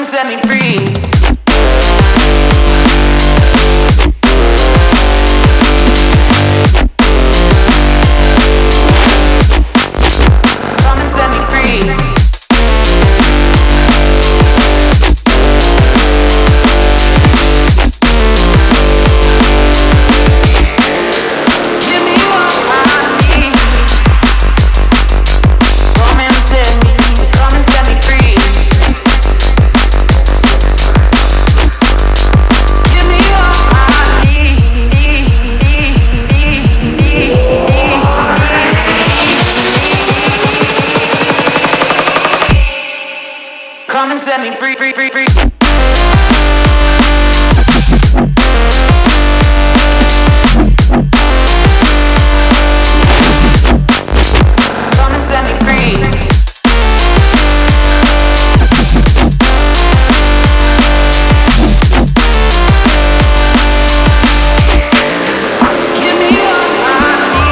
and set me free. Come and set me free. Give me what I need. Come and set me free. Give me what I need. Come and set me free, free, free, free. Come and set me free. Give me what I need.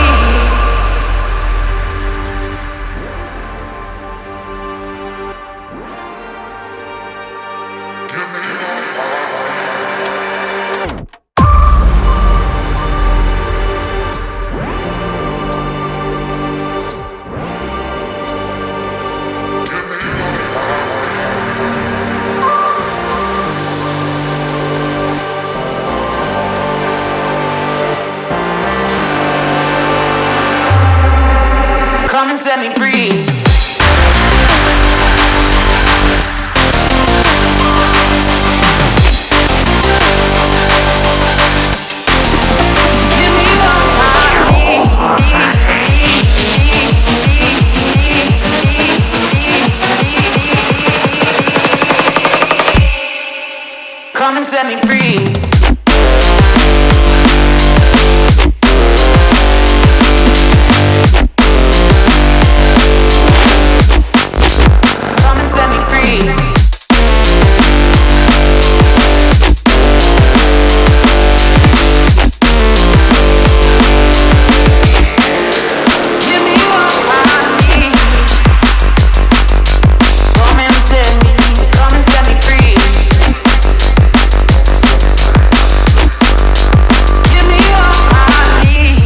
Come and set me free. Give me what I need. Come and set me free. Come and set me free. Give me what I need. Come and set me free. Give me what I need.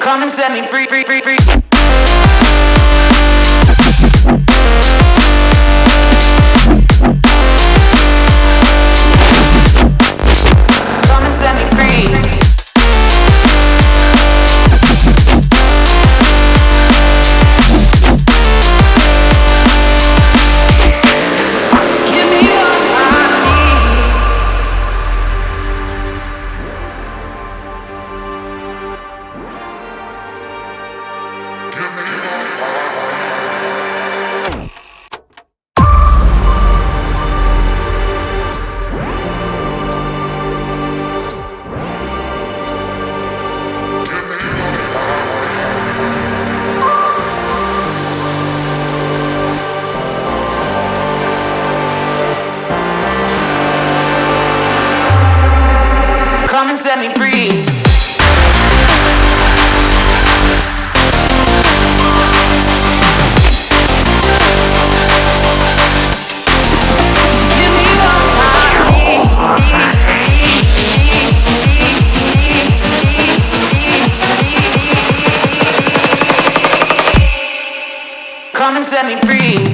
Come and set me free, free, free, free. Come and set me free. Give me what I need. Come and set me free. Give me what I need. Come and set me free.